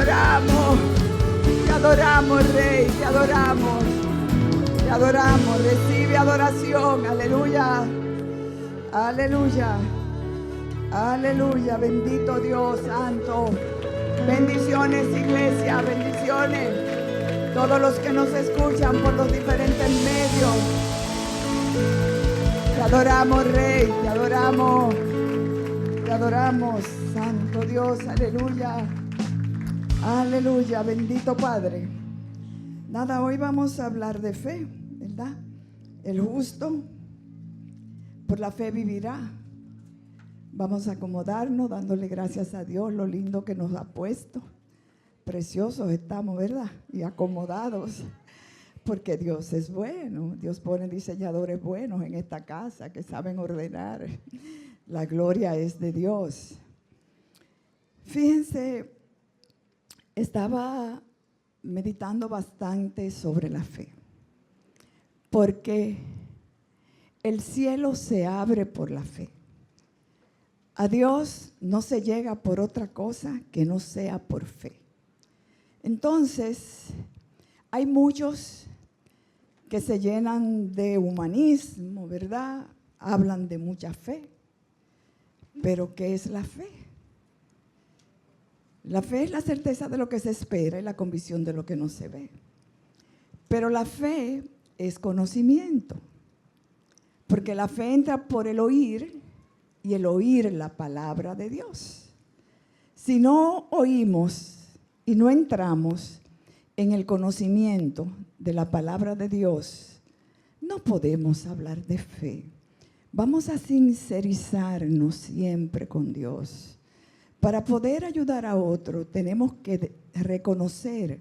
Te adoramos, Rey, te adoramos. Te adoramos, recibe adoración. Aleluya. Aleluya. Aleluya. Bendito Dios Santo. Bendiciones, iglesia, bendiciones. Todos los que nos escuchan por los diferentes medios. Te adoramos, Rey, te adoramos. Te adoramos, Santo Dios, aleluya. Aleluya, bendito Padre. Nada, hoy vamos a hablar de fe, ¿verdad? El justo por la fe vivirá. Vamos a acomodarnos dándole gracias a Dios, lo lindo que nos ha puesto. Preciosos estamos, ¿verdad? Y acomodados, porque Dios es bueno. Dios pone diseñadores buenos en esta casa que saben ordenar. La gloria es de Dios. Fíjense, estaba meditando bastante sobre la fe, porque el cielo se abre por la fe. A Dios no se llega por otra cosa que no sea por fe. Entonces, hay muchos que se llenan de humanismo, ¿verdad? Hablan de mucha fe. Pero ¿qué es la fe? La fe es la certeza de lo que se espera y la convicción de lo que no se ve. Pero la fe es conocimiento, porque la fe entra por el oír y el oír la palabra de Dios. Si no oímos y no entramos en el conocimiento de la palabra de Dios, no podemos hablar de fe. Vamos a sincerizarnos siempre con Dios. Para poder ayudar a otro, tenemos que reconocer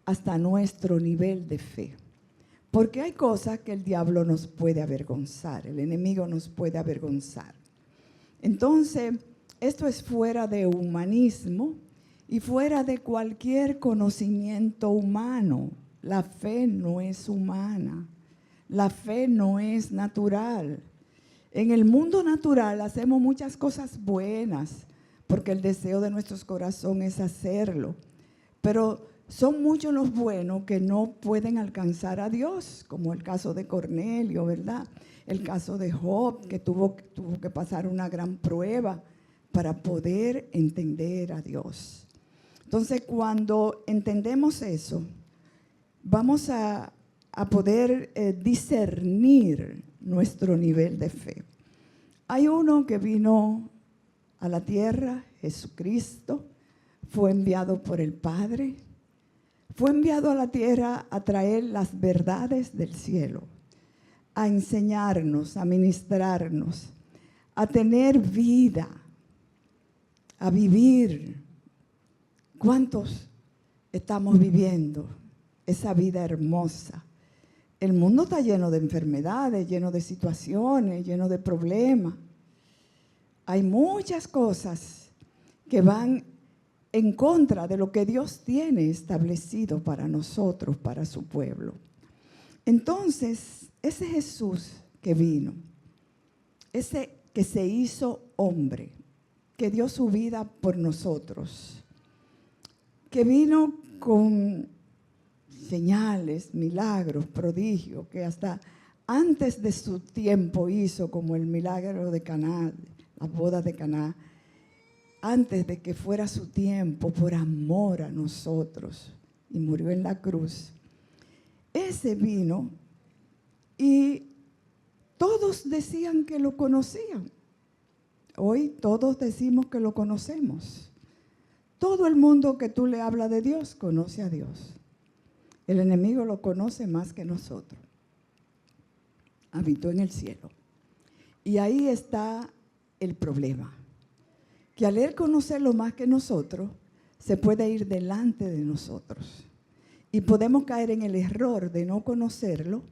hasta nuestro nivel de fe. Porque hay cosas que el diablo nos puede avergonzar, el enemigo nos puede avergonzar. Entonces, esto es fuera de humanismo y fuera de cualquier conocimiento humano. La fe no es humana, la fe no es natural. En el mundo natural hacemos muchas cosas buenas, porque el deseo de nuestros corazones es hacerlo. Pero son muchos los buenos que no pueden alcanzar a Dios, como el caso de Cornelio, ¿verdad? El caso de Job, que tuvo que pasar una gran prueba para poder entender a Dios. Entonces, cuando entendemos eso, vamos a poder discernir nuestro nivel de fe. Hay uno que vino a la tierra, Jesucristo, fue enviado por el Padre, fue enviado a la tierra a traer las verdades del cielo, a enseñarnos, a ministrarnos, a tener vida, a vivir. ¿Cuántos estamos viviendo esa vida hermosa? El mundo está lleno de enfermedades, lleno de situaciones, lleno de problemas. Hay muchas cosas que van en contra de lo que Dios tiene establecido para nosotros, para su pueblo. Entonces, ese Jesús que vino, ese que se hizo hombre, que dio su vida por nosotros, que vino con señales, milagros, prodigios, que hasta antes de su tiempo hizo, como el milagro de Caná, las bodas de Caná, antes de que fuera su tiempo, por amor a nosotros, y murió en la cruz. Ese vino y todos decían que lo conocían. Hoy todos decimos que lo conocemos. Todo el mundo que tú le hablas de Dios conoce a Dios. El enemigo lo conoce más que nosotros. Habitó en el cielo. Y ahí está el problema. Que al él conocerlo más que nosotros, se puede ir delante de nosotros. Y podemos caer en el error de no conocerlo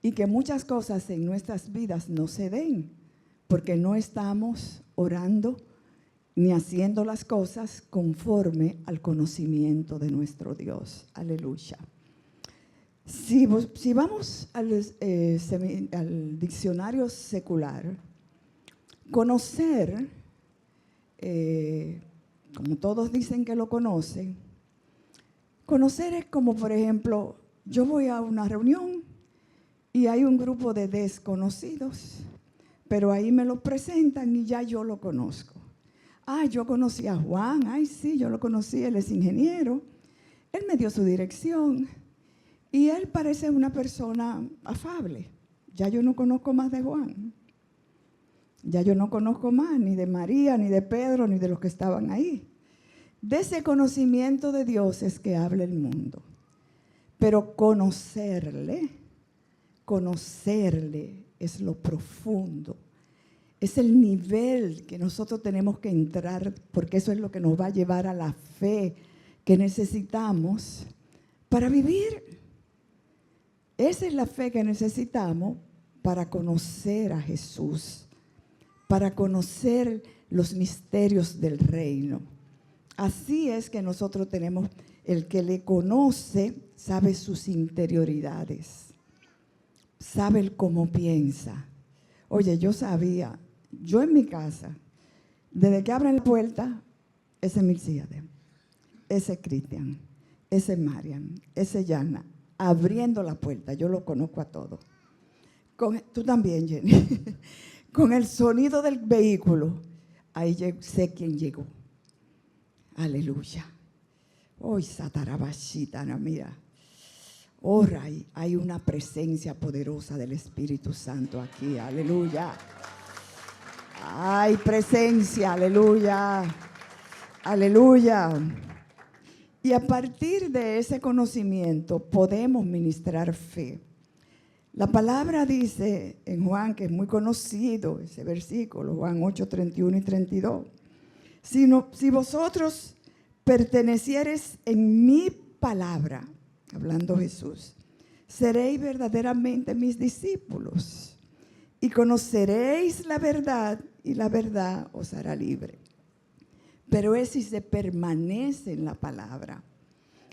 y que muchas cosas en nuestras vidas no se den, porque no estamos orando ni haciendo las cosas conforme al conocimiento de nuestro Dios. Aleluya. Si vamos al diccionario secular, conocer, como todos dicen que lo conocen, Conocer es como, por ejemplo, yo voy a una reunión y hay un grupo de desconocidos, pero ahí me lo presentan y ya yo lo conozco. Ah, yo conocí a Juan, ay sí, yo lo conocí, él es ingeniero, él me dio su dirección y él parece una persona afable. Ya yo no conozco más de Juan, ya yo no conozco más ni de María, ni de Pedro, ni de los que estaban ahí. De ese conocimiento de Dios es que habla el mundo. Pero conocerle es lo profundo. Es el nivel que nosotros tenemos que entrar, porque eso es lo que nos va a llevar a la fe que necesitamos para vivir. Esa es la fe que necesitamos para conocer a Jesús, para conocer los misterios del reino. Así es que nosotros tenemos, el que le conoce sabe sus interioridades, sabe el cómo piensa. Oye, yo en mi casa, desde que abren la puerta, ese es Milcíades, ese es Cristian, ese es Marian, ese es Yana, abriendo la puerta, yo lo conozco a todos. Tú también, Jenny. Con el sonido del vehículo, ahí sé quién llegó. Aleluya. Hoy Satarabashita, mira. Ahora hay una presencia poderosa del Espíritu Santo aquí. Aleluya. Hay presencia, aleluya. Aleluya. Y a partir de ese conocimiento podemos ministrar fe. La palabra dice en Juan, que es muy conocido ese versículo, Juan 8, 31 y 32. Si vosotros perteneciereis en mi palabra, hablando Jesús, seréis verdaderamente mis discípulos y conoceréis la verdad y la verdad os hará libre. Pero es si se permanece en la palabra,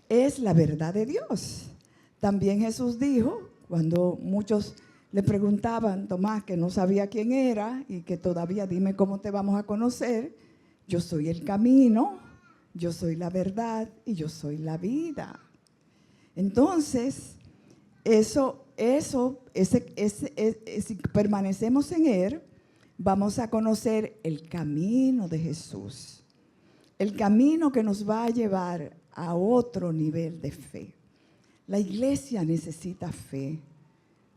es la verdad de Dios. También Jesús dijo, cuando muchos le preguntaban, Tomás, que no sabía quién era y que todavía dime cómo te vamos a conocer, yo soy el camino, yo soy la verdad y yo soy la vida. Entonces, si permanecemos en Él, vamos a conocer el camino de Jesús, el camino que nos va a llevar a otro nivel de fe. La iglesia necesita fe,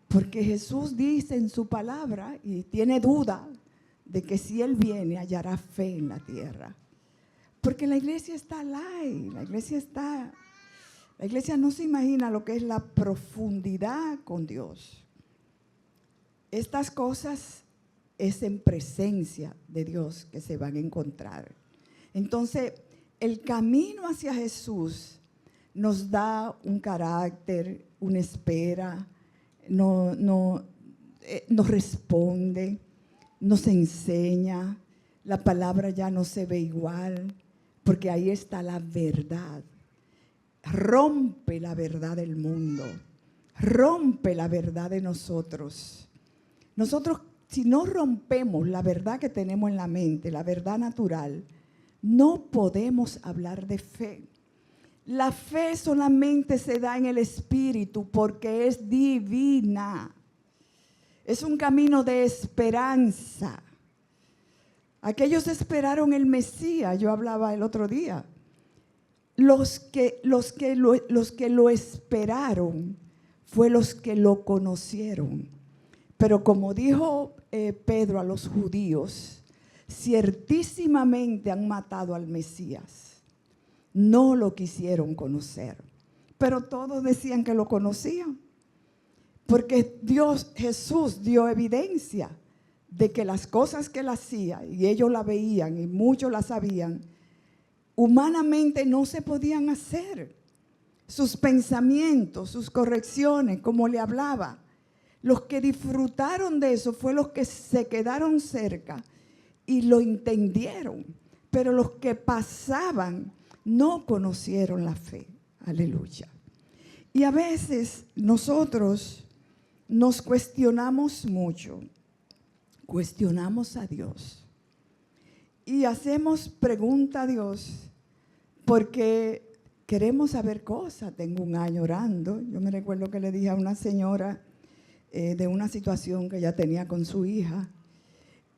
porque Jesús dice en su palabra y tiene duda de que si Él viene hallará fe en la tierra. Porque la iglesia está light, la iglesia no se imagina lo que es la profundidad con Dios. Estas cosas es en presencia de Dios que se van a encontrar. Entonces, el camino hacia Jesús nos da un carácter, una espera, nos responde, nos enseña. La palabra ya no se ve igual, porque ahí está la verdad. Rompe la verdad del mundo, rompe la verdad de nosotros. Nosotros, si no rompemos la verdad que tenemos en la mente, la verdad natural, no podemos hablar de fe. La fe solamente se da en el Espíritu porque es divina. Es un camino de esperanza. Aquellos esperaron el Mesías, yo hablaba el otro día. Los que lo esperaron fue los que lo conocieron. Pero como dijo Pedro a los judíos, ciertísimamente han matado al Mesías. No lo quisieron conocer, pero todos decían que lo conocían, porque Jesús dio evidencia de que las cosas que él hacía, y ellos la veían y muchos la sabían, humanamente no se podían hacer. Sus pensamientos, sus correcciones, como le hablaba, los que disfrutaron de eso fue los que se quedaron cerca y lo entendieron, pero los que pasaban no conocieron la fe. Aleluya. Y a veces nosotros nos cuestionamos mucho, cuestionamos a Dios y hacemos pregunta a Dios porque queremos saber cosas. Tengo un año orando. Yo me recuerdo que le dije a una señora de una situación que ella tenía con su hija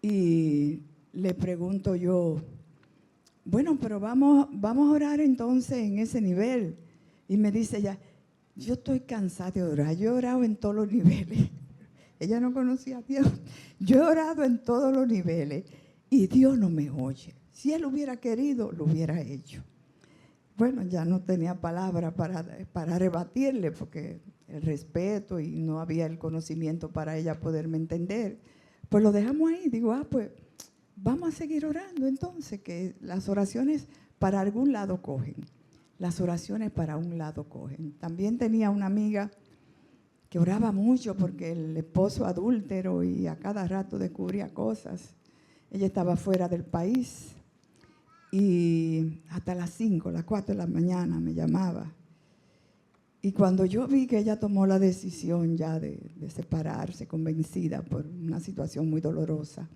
y le pregunto yo, bueno, pero vamos a orar entonces en ese nivel. Y me dice ella, yo estoy cansada de orar, yo he orado en todos los niveles. Ella no conocía a Dios. Yo he orado en todos los niveles y Dios no me oye. Si Él hubiera querido, lo hubiera hecho. Bueno, ya no tenía palabra para rebatirle porque el respeto y no había el conocimiento para ella poderme entender. Pues lo dejamos ahí. Digo, pues vamos a seguir orando entonces, que las oraciones para algún lado cogen. Las oraciones para un lado cogen. También tenía una amiga que oraba mucho porque el esposo adúltero y a cada rato descubría cosas. Ella estaba fuera del país y hasta las 5, las 4 de la mañana me llamaba. Y cuando yo vi que ella tomó la decisión ya de separarse, convencida por una situación muy dolorosa,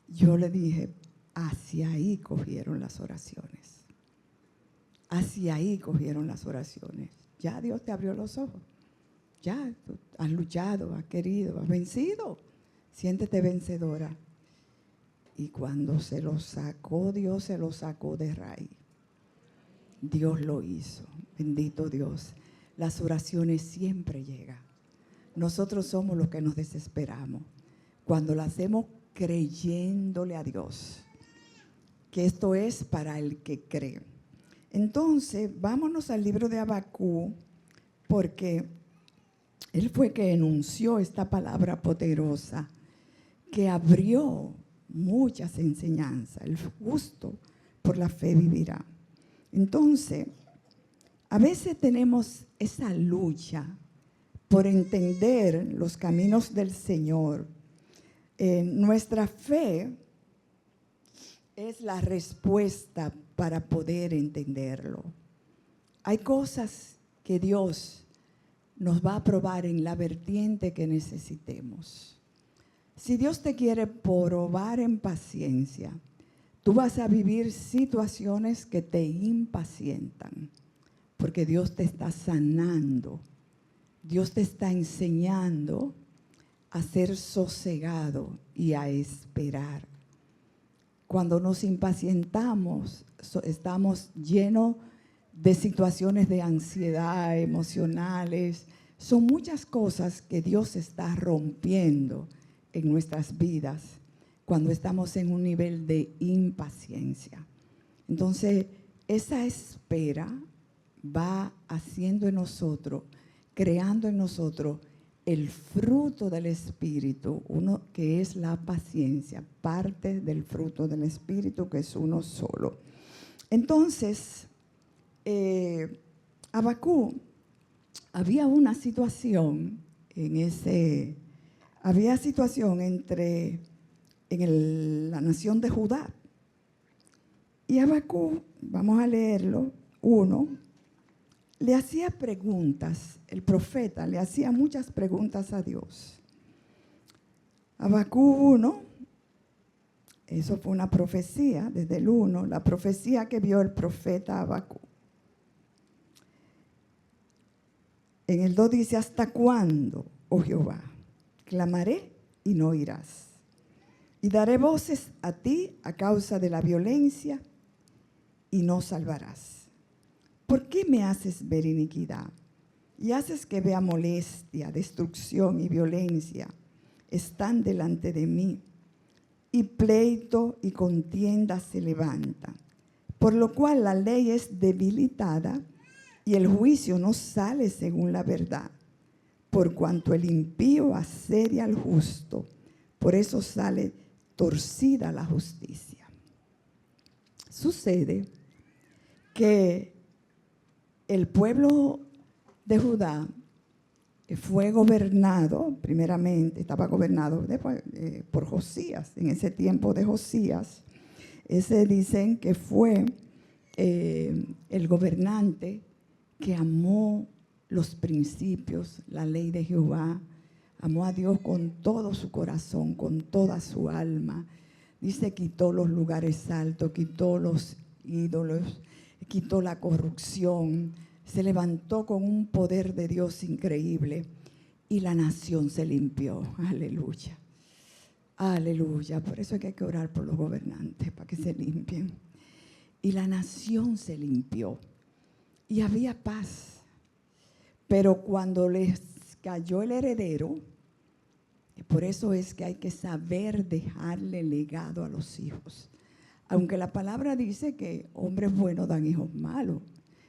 yo le dije, hacia ahí cogieron las oraciones. Hacia ahí cogieron las oraciones. Ya Dios te abrió los ojos. Ya, tú has luchado, has querido, has vencido. Siéntete vencedora. Y cuando se lo sacó, Dios se lo sacó de raíz. Dios lo hizo. Bendito Dios. Las oraciones siempre llegan. Nosotros somos los que nos desesperamos. Cuando lo hacemos creyéndole a Dios, que esto es para el que cree. Entonces, vámonos al libro de Habacuc, porque él fue que enunció esta palabra poderosa que abrió muchas enseñanzas. El justo por la fe vivirá. Entonces, a veces tenemos esa lucha por entender los caminos del Señor. Nuestra fe es la respuesta para poder entenderlo. Hay cosas que Dios nos va a probar en la vertiente que necesitemos. Si Dios te quiere probar en paciencia, tú vas a vivir situaciones que te impacientan, porque Dios te está sanando. Dios te está enseñando a ser sosegado y a esperar. Cuando nos impacientamos, estamos llenos de situaciones de ansiedad, emocionales. Son muchas cosas que Dios está rompiendo en nuestras vidas cuando estamos en un nivel de impaciencia. Entonces, esa espera va haciendo en nosotros, creando en nosotros el fruto del Espíritu, uno que es la paciencia, parte del fruto del Espíritu que es uno solo. Entonces, Habacuc, había una situación había situación en la nación de Judá. Y Habacuc, vamos a leerlo, 1, le hacía preguntas, el profeta le hacía muchas preguntas a Dios. Habacuc 1, eso fue una profecía, desde el 1, la profecía que vio el profeta Habacuc. En el 2 dice, ¿hasta cuándo, oh Jehová? Clamaré y no oirás. Y daré voces a ti a causa de la violencia y no salvarás. ¿Por qué me haces ver iniquidad? Y haces que vea molestia, destrucción y violencia. Están delante de mí. Y pleito y contienda se levantan. Por lo cual la ley es debilitada y el juicio no sale según la verdad. Por cuanto el impío asedia al justo, por eso sale torcida la justicia. Sucede que el pueblo de Judá fue gobernado, primeramente estaba gobernado después, por Josías, en ese tiempo de Josías. Ese dicen que fue el gobernante que amó los principios, la ley de Jehová, amó a Dios con todo su corazón, con toda su alma. Dice, quitó los lugares altos, quitó los ídolos, quitó la corrupción, se levantó con un poder de Dios increíble y la nación se limpió. Aleluya. Aleluya. Por eso es que hay que orar por los gobernantes, para que se limpien. Y la nación se limpió y había paz. Pero cuando les cayó el heredero, y por eso es que hay que saber dejarle legado a los hijos. Aunque la palabra dice que hombres buenos dan hijos malos,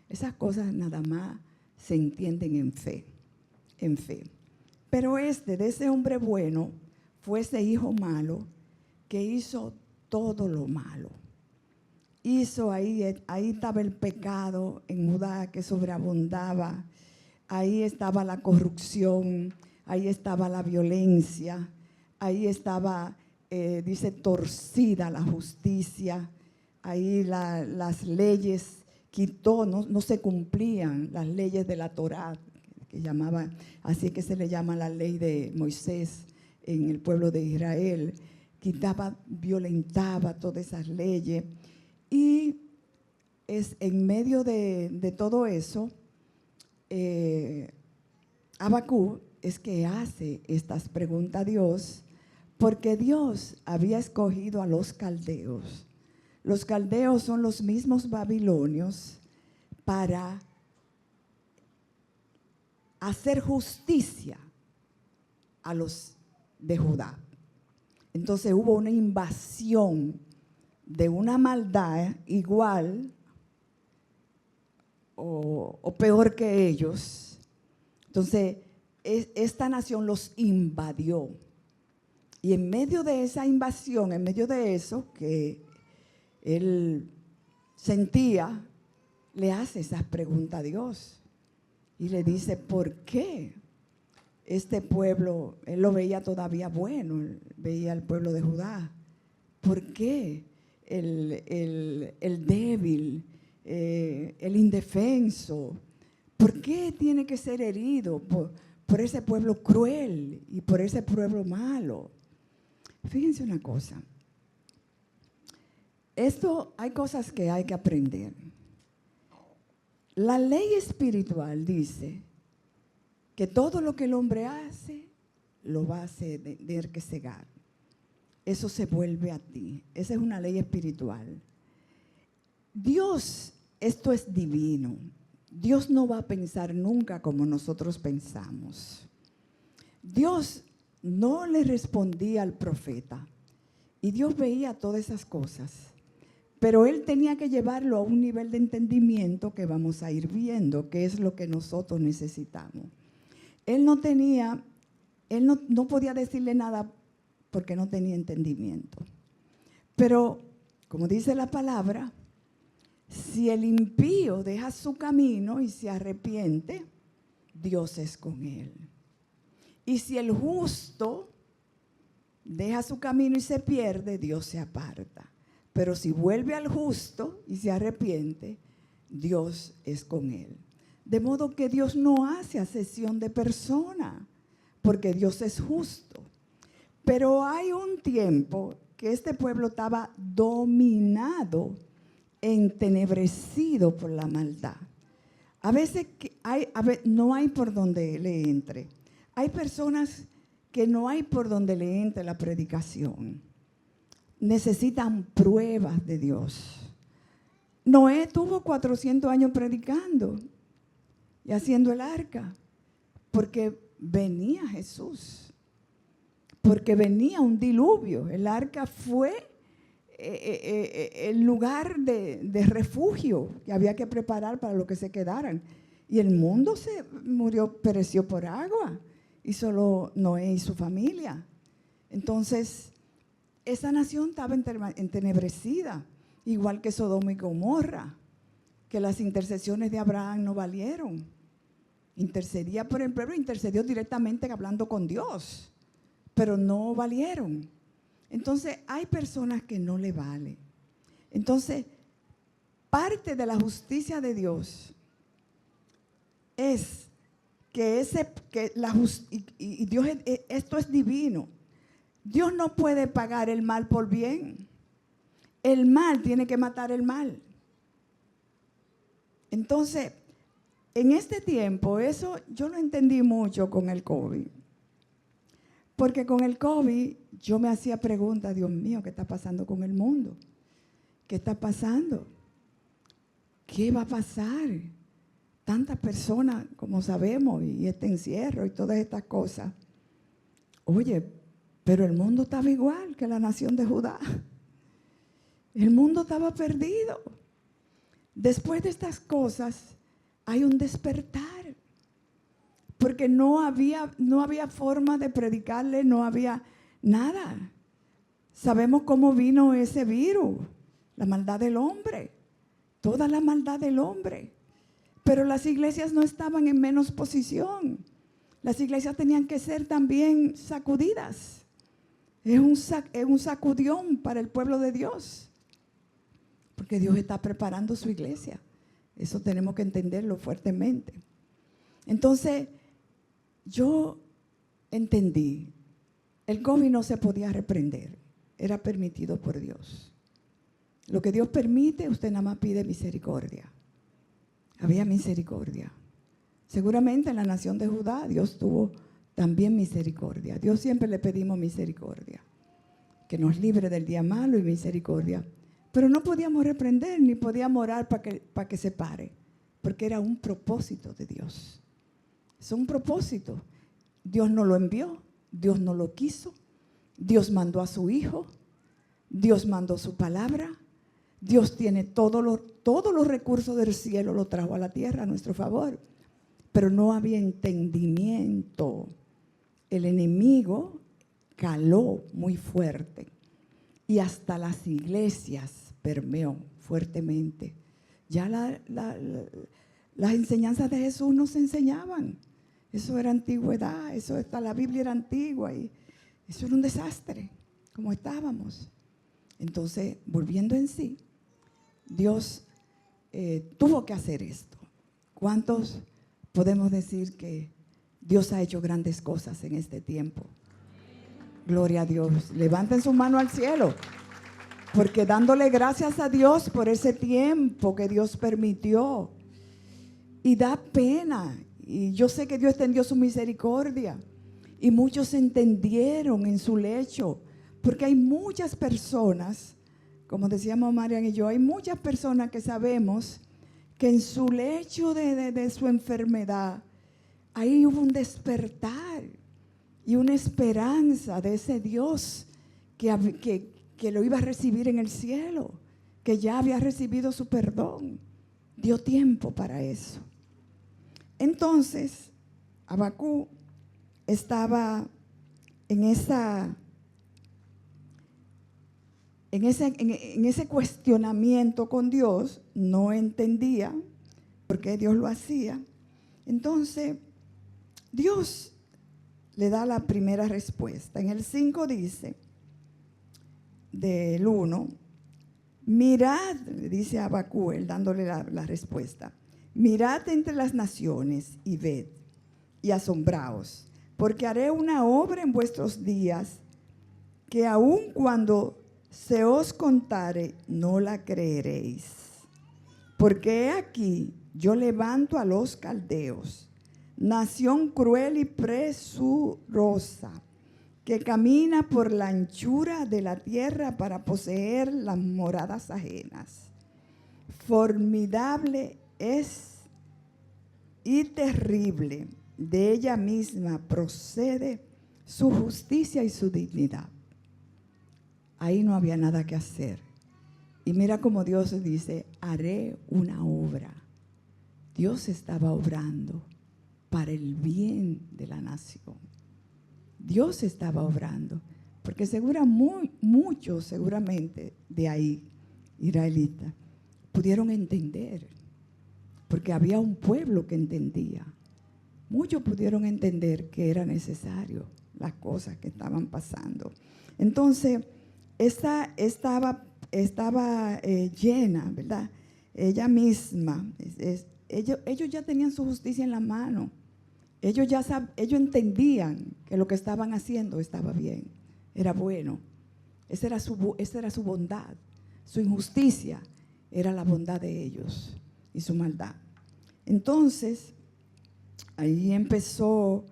esas cosas nada más se entienden en fe, en fe. Pero de ese hombre bueno, fue ese hijo malo que hizo todo lo malo. Hizo ahí estaba el pecado en Judá que sobreabundaba, ahí estaba la corrupción, ahí estaba la violencia, ahí estaba, dice, torcida la justicia, ahí las leyes quitó, no se cumplían las leyes de la Torá, que llamaba, así que se le llama la ley de Moisés en el pueblo de Israel, quitaba, violentaba todas esas leyes. Y es en medio de todo eso, Habacuc es que hace estas preguntas a Dios, porque Dios había escogido a los caldeos. Los caldeos son los mismos babilonios para hacer justicia a los de Judá. Entonces hubo una invasión de una maldad igual o peor que ellos. Entonces esta nación los invadió. Y en medio de esa invasión, en medio de eso que él sentía, le hace esas preguntas a Dios. Y le dice, ¿por qué este pueblo? Él lo veía todavía bueno, él veía al pueblo de Judá. ¿Por qué el débil, el indefenso? ¿Por qué tiene que ser herido por ese pueblo cruel y por ese pueblo malo? Fíjense una cosa. Hay cosas que hay que aprender. La ley espiritual dice que todo lo que el hombre hace, lo va a tener que cegar. Eso se vuelve a ti. Esa es una ley espiritual. Dios, esto es divino. Dios no va a pensar nunca como nosotros pensamos. Dios no le respondía al profeta. Y Dios veía todas esas cosas. Pero él tenía que llevarlo a un nivel de entendimiento que vamos a ir viendo, que es lo que nosotros necesitamos. Él no podía decirle nada porque no tenía entendimiento. Pero, como dice la palabra, si el impío deja su camino y se arrepiente, Dios es con él. Y si el justo deja su camino y se pierde, Dios se aparta. Pero si vuelve al justo y se arrepiente, Dios es con él. De modo que Dios no hace acepción de persona, porque Dios es justo. Pero hay un tiempo que este pueblo estaba dominado, entenebrecido por la maldad. A veces no hay por donde le entre. Hay personas que no hay por donde le entre la predicación. Necesitan pruebas de Dios. Noé tuvo 400 años predicando y haciendo el arca, porque venía Jesús, porque venía un diluvio. El arca fue el lugar de refugio que había que preparar para los que se quedaran. Y el mundo pereció por agua, y solo Noé y su familia. Entonces, esa nación estaba entenebrecida, igual que Sodoma y Gomorra, que las intercesiones de Abraham no valieron. Intercedía por el pueblo, intercedió directamente hablando con Dios, pero no valieron. Entonces, hay personas que no le vale. Entonces, parte de la justicia de Dios es y Dios, esto es divino. Dios no puede pagar el mal por bien. El mal tiene que matar el mal. Entonces, en este tiempo, eso yo lo entendí mucho con el COVID. Porque con el COVID yo me hacía preguntas, Dios mío, ¿qué está pasando con el mundo? ¿Qué está pasando? ¿Qué va a pasar? Tantas personas, como sabemos, y este encierro y todas estas cosas. Oye, pero el mundo estaba igual que la nación de Judá. El mundo estaba perdido. Después de estas cosas hay un despertar. Porque no había forma de predicarle, no había nada. Sabemos cómo vino ese virus, la maldad del hombre, toda la maldad del hombre. Pero las iglesias no estaban en menos posición. Las iglesias tenían que ser también sacudidas. Es un sacudión para el pueblo de Dios. Porque Dios está preparando su iglesia. Eso tenemos que entenderlo fuertemente. Entonces, yo entendí, el COVID no se podía reprender, era permitido por Dios. Lo que Dios permite, usted nada más pide misericordia. Había misericordia. Seguramente en la nación de Judá Dios tuvo también misericordia. Dios siempre le pedimos misericordia, que nos libre del día malo y misericordia. Pero no podíamos reprender ni podíamos orar para que se pare, porque era un propósito de Dios. Es un propósito. Dios no lo envió, Dios no lo quiso, Dios mandó a su Hijo, Dios mandó su palabra, Dios tiene todos los recursos del cielo, lo trajo a la tierra a nuestro favor, pero no había entendimiento. El enemigo caló muy fuerte y hasta las iglesias permeó fuertemente. Ya las enseñanzas de Jesús no se enseñaban. Eso era antigüedad, la Biblia era antigua y eso era un desastre, como estábamos. Entonces, volviendo en sí, Dios tuvo que hacer esto. ¿Cuántos podemos decir que Dios ha hecho grandes cosas en este tiempo? Gloria a Dios. Levanten su mano al cielo, porque dándole gracias a Dios por ese tiempo que Dios permitió. Y da pena. Y yo sé que Dios extendió su misericordia. Y muchos entendieron en su lecho. Porque hay muchas personas, como decíamos Marian y yo, hay muchas personas que sabemos que en su lecho de su enfermedad, ahí hubo un despertar y una esperanza de ese Dios que lo iba a recibir en el cielo, que ya había recibido su perdón. Dio tiempo para eso. Entonces, Habacuc estaba en ese cuestionamiento con Dios, no entendía por qué Dios lo hacía. Entonces, Dios le da la primera respuesta. En el 5 dice, del 1, mirad, le dice a Habacuc, él dándole la respuesta, mirad entre las naciones y ved y asombraos, porque haré una obra en vuestros días que aun cuando se os contare, no la creeréis. Porque he aquí, yo levanto a los caldeos, nación cruel y presurosa, que camina por la anchura de la tierra para poseer las moradas ajenas. Formidable es y terrible, de ella misma procede su justicia y su dignidad. Ahí no había nada que hacer. Y mira cómo Dios dice, haré una obra. Dios estaba obrando para el bien de la nación. Dios estaba obrando, porque muchos seguramente de ahí, israelitas, pudieron entender, porque había un pueblo que entendía. Muchos pudieron entender que era necesario las cosas que estaban pasando. Entonces, esta estaba llena, ¿verdad? Ella misma, ellos ya tenían su justicia en la mano. Ellos entendían que lo que estaban haciendo estaba bien, era bueno. Esa era su bondad. Su injusticia era la bondad de ellos. y su maldad. Entonces, ahí empezó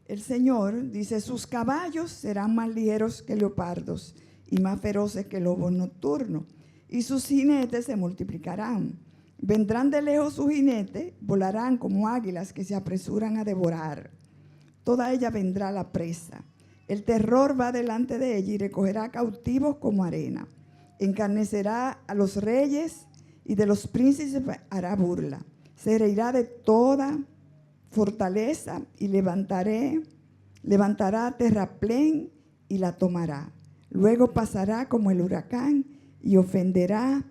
el Señor, dice, sus caballos serán más ligeros que leopardos y más feroces que lobos nocturnos, y sus jinetes se multiplicarán. Vendrán de lejos sus jinetes, volarán como águilas que se apresuran a devorar. Toda ella vendrá a la presa. El terror va delante de ella y recogerá cautivos como arena. Encarnecerá a los reyes y de los príncipes hará burla. Se reirá de toda fortaleza y levantará terraplén y la tomará. Luego pasará como el huracán y ofenderá,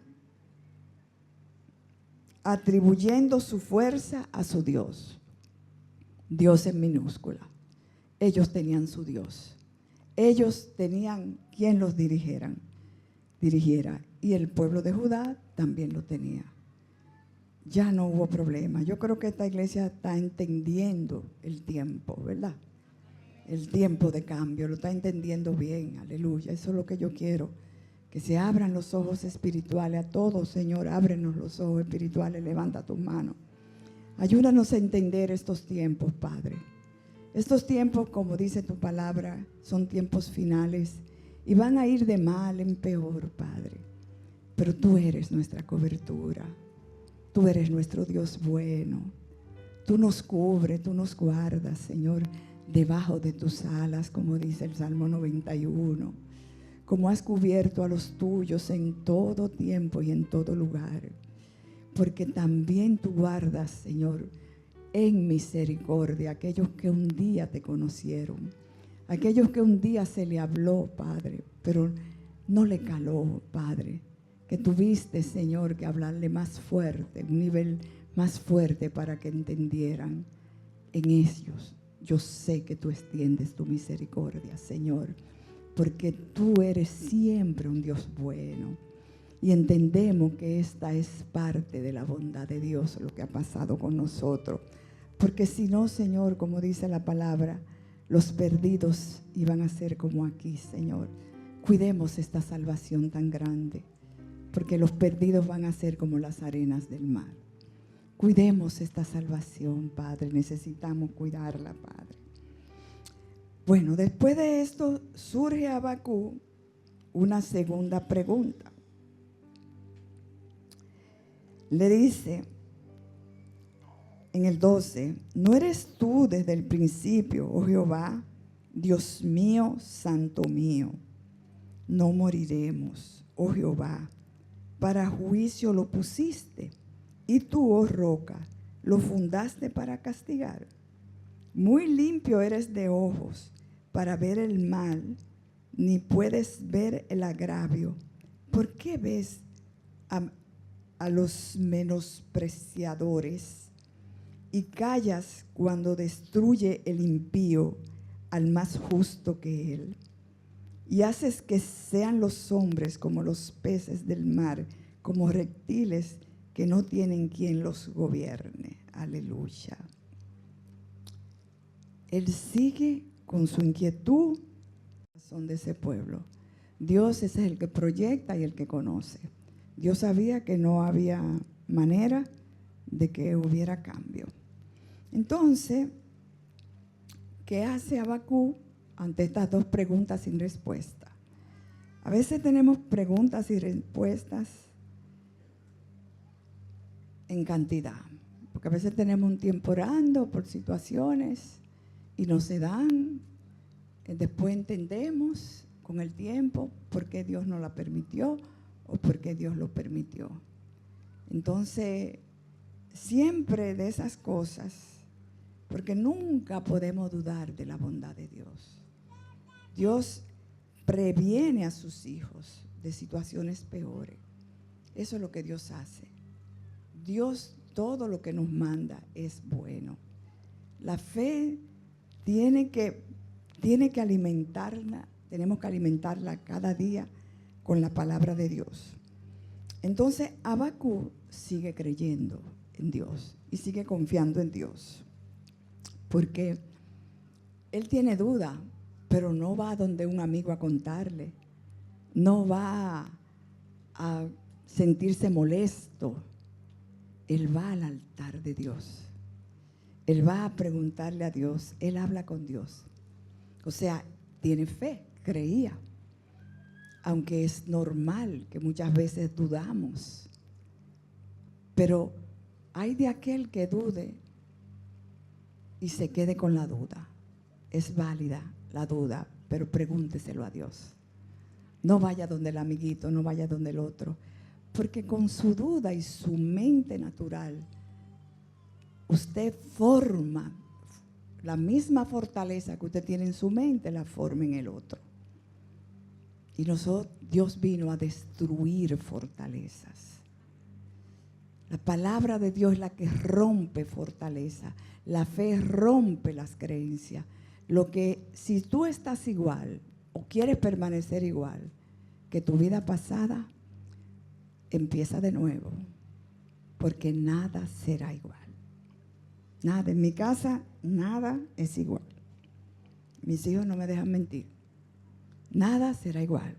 atribuyendo su fuerza a su Dios. Dios en minúscula. Ellos tenían su Dios. Ellos tenían quien los dirigiera. Y el pueblo de Judá también lo tenía. Ya no hubo problema. Yo creo que esta iglesia está entendiendo el tiempo, ¿verdad? El tiempo de cambio, lo está entendiendo bien, aleluya. Eso es lo que yo quiero, que se abran los ojos espirituales a todos, Señor, ábrenos los ojos espirituales, levanta tus manos. Ayúdanos a entender estos tiempos, Padre. Estos tiempos, como dice tu palabra, son tiempos finales y van a ir de mal en peor, Padre. Pero tú eres nuestra cobertura. Tú eres nuestro Dios bueno. Tú nos cubres, tú nos guardas, Señor, debajo de tus alas, como dice el Salmo 91. Como has cubierto a los tuyos en todo tiempo y en todo lugar. Porque también tú guardas, Señor, en misericordia aquellos que un día te conocieron. Aquellos que un día se le habló, Padre, pero no le caló, Padre. Que tuviste, Señor, que hablarle más fuerte, un nivel más fuerte para que entendieran. En ellos yo sé que tú extiendes tu misericordia, Señor, porque tú eres siempre un Dios bueno. Y entendemos que esta es parte de la bondad de Dios, lo que ha pasado con nosotros. Porque si no, Señor, como dice la palabra, los perdidos iban a ser como aquí, Señor. Cuidemos esta salvación tan grande, porque los perdidos van a ser como las arenas del mar. Cuidemos esta salvación, Padre. Necesitamos cuidarla, Padre. Bueno, después de esto surge a Habacuc una segunda pregunta. Le dice en el 12, ¿no eres tú desde el principio, oh Jehová, Dios mío, santo mío? No moriremos, oh Jehová, para juicio lo pusiste, y tú, oh roca, lo fundaste para castigar. Muy limpio eres de ojos para ver el mal, ni puedes ver el agravio. ¿Por qué ves a los menospreciadores y callas cuando destruye el impío al más justo que él? Y haces que sean los hombres como los peces del mar, como reptiles que no tienen quien los gobierne. Aleluya. Él sigue con su inquietud, son de ese pueblo. Dios es el que proyecta y el que conoce. Dios sabía que no había manera de que hubiera cambio. Entonces, ¿qué hace Habacuc ante estas dos preguntas sin respuesta? A veces tenemos preguntas y respuestas en cantidad, porque a veces tenemos un tiempo orando por situaciones y no se dan. Después entendemos con el tiempo por qué Dios no la permitió o por qué Dios lo permitió. Entonces, siempre de esas cosas, porque nunca podemos dudar de la bondad de Dios. Dios previene a sus hijos de situaciones peores. Eso es lo que Dios hace. Dios, todo lo que nos manda es bueno. La fe tiene que alimentarla, tenemos que alimentarla cada día con la palabra de Dios. Entonces, Habacuc sigue creyendo en Dios y sigue confiando en Dios, porque él tiene duda, pero no va donde un amigo a contarle, no va a sentirse molesto. él va al altar de Dios. Él va a preguntarle a Dios, él habla con Dios. O sea, tiene fe, creía. Aunque es normal que muchas veces dudamos. Pero hay de aquel que dude y se quede con la duda. Es válida la duda, pero pregúnteselo a Dios. No vaya donde el amiguito, no vaya donde el otro. Porque con su duda y su mente natural, usted forma la misma fortaleza que usted tiene en su mente, la forma en el otro. Y Dios vino a destruir fortalezas. La palabra de Dios es la que rompe fortaleza. La fe rompe las creencias. Si tú estás igual o quieres permanecer igual que tu vida pasada, empieza de nuevo, porque nada será igual. Nada, en mi casa, nada es igual. Mis hijos no me dejan mentir. Nada será igual.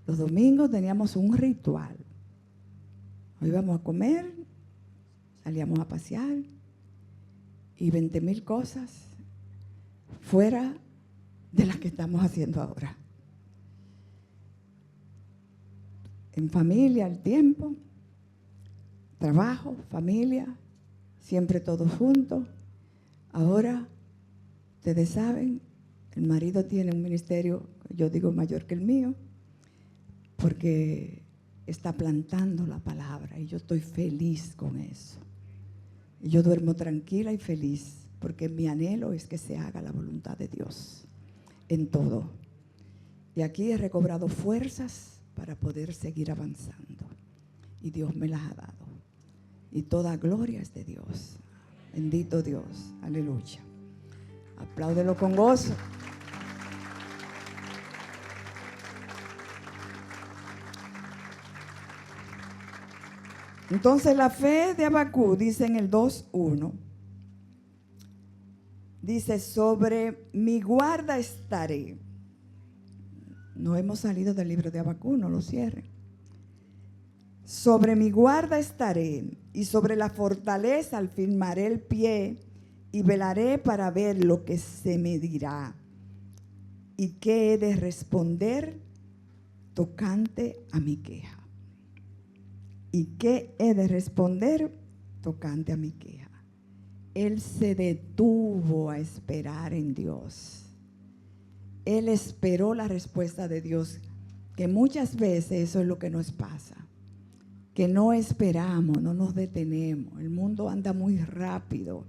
Los domingos teníamos un ritual. Hoy íbamos a comer, salíamos a pasear y 20,000 cosas fuera de las que estamos haciendo ahora. En familia, el tiempo, trabajo, familia, siempre todos juntos. Ahora, ustedes saben, el marido tiene un ministerio, yo digo mayor que el mío, porque está plantando la palabra y yo estoy feliz con eso. Y yo duermo tranquila y feliz, porque mi anhelo es que se haga la voluntad de Dios en todo. Y aquí he recobrado fuerzas para poder seguir avanzando. Y Dios me las ha dado. Y toda gloria es de Dios. Bendito Dios. Aleluya. Apláudelo con gozo. Entonces la fe de Habacuc, dice en el 2:1, dice, sobre mi guarda estaré. No hemos salido del libro de Habacuc, no lo cierren. Sobre mi guarda estaré y sobre la fortaleza afirmaré el pie y velaré para ver lo que se me dirá y qué he de responder tocante a mi queja. ¿Y qué he de responder tocante a mi queja? Él se detuvo a esperar en Dios. Él esperó la respuesta de Dios, que muchas veces eso es lo que nos pasa, que no esperamos, no nos detenemos. El mundo anda muy rápido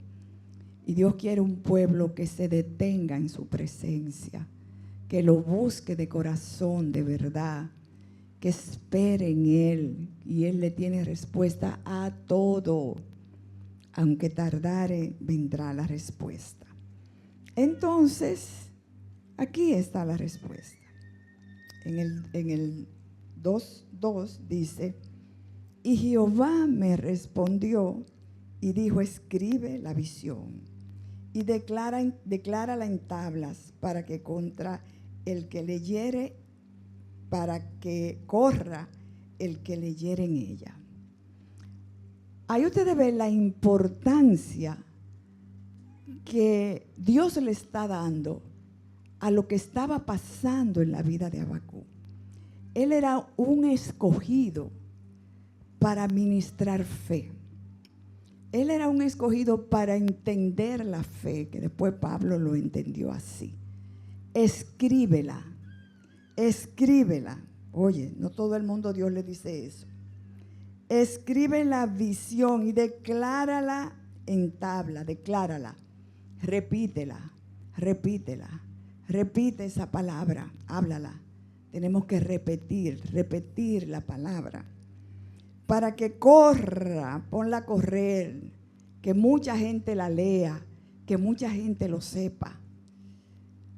y Dios quiere un pueblo que se detenga en su presencia, que lo busque de corazón, de verdad, que espere en Él, y Él le tiene respuesta a todo. Aunque tardare, vendrá la respuesta. Entonces, aquí está la respuesta. En el 2:2 dice, y Jehová me respondió y dijo, escribe la visión y declárala en tablas para que contra el que leyere, para que corra el que leyere en ella. Ahí ustedes ven la importancia que Dios le está dando a lo que estaba pasando en la vida de Habacuc. Él era un escogido para ministrar fe. Él era un escogido para entender la fe, que después Pablo lo entendió así. Escríbela, escríbela. Oye, no todo el mundo Dios le dice eso. Escribe la visión y declárala en tabla, declárala. Repítela, repítela. Repite esa palabra, háblala. Tenemos que repetir la palabra. Para que corra, ponla a correr, que mucha gente la lea, que mucha gente lo sepa.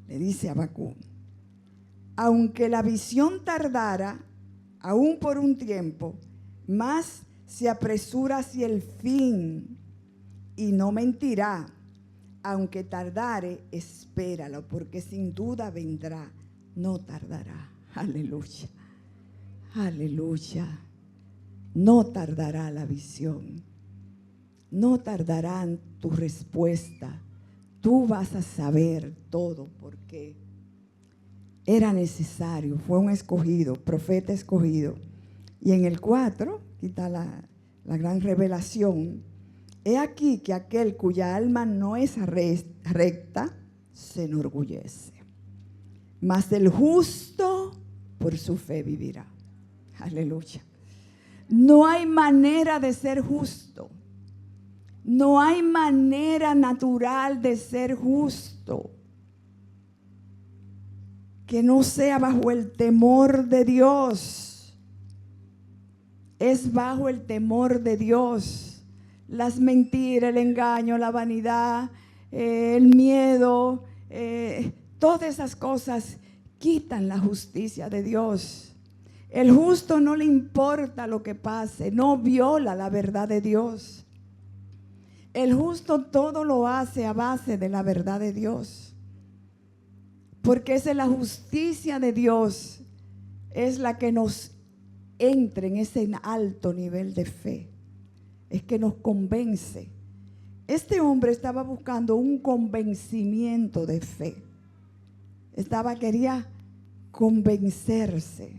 Le dice Habacuc, aunque la visión tardara, aún por un tiempo, más se apresura hacia el fin y no mentirá. Aunque tardare, espéralo, porque sin duda vendrá, no tardará. Aleluya, aleluya. no tardará la visión, no tardará tu respuesta. Tú vas a saber todo porque era necesario, fue un escogido, profeta escogido. Y en el 4, aquí está la gran revelación. He aquí que aquel cuya alma no es recta se enorgullece, mas el justo por su fe vivirá. Aleluya. No hay manera de ser justo. No hay manera natural de ser justo que no sea bajo el temor de Dios. Es bajo el temor de Dios. Las mentiras, el engaño, la vanidad, el miedo, todas esas cosas quitan la justicia de Dios. El justo no le importa lo que pase, no viola la verdad de Dios. El justo todo lo hace a base de la verdad de Dios. Porque esa es la justicia de Dios, es la que nos entra en ese alto nivel de fe. Es que nos convence. Este hombre estaba buscando un convencimiento de fe. Quería convencerse.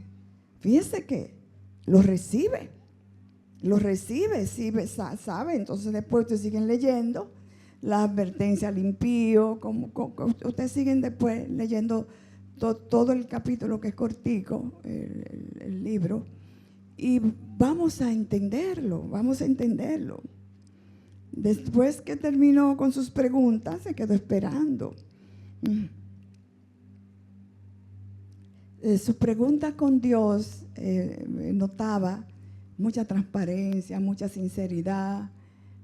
Fíjense que lo recibe, sí, sabe. Entonces después ustedes siguen leyendo la advertencia al impío, ustedes siguen después leyendo todo el capítulo que es cortico, el libro, y vamos a entenderlo. Después que terminó con sus preguntas, se quedó esperando. Su pregunta con Dios, notaba mucha transparencia, mucha sinceridad.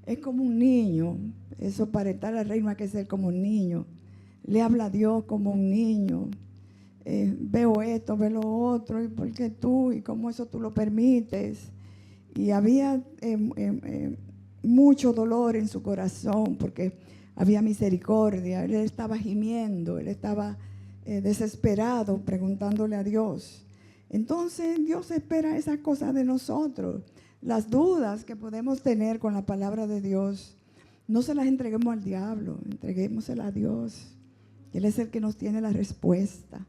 Es como un niño. Eso, para estar al reino hay que ser como un niño. Le habla a Dios como un niño. Veo esto, veo lo otro, y por qué tú, y cómo eso tú lo permites. Y había mucho dolor en su corazón porque había misericordia. Él estaba gimiendo, él estaba desesperado, preguntándole a Dios. Entonces Dios espera esas cosas de nosotros. Las dudas que podemos tener con la palabra de Dios, no se las entreguemos al diablo, entreguémoselas a Dios. Él es el que nos tiene la respuesta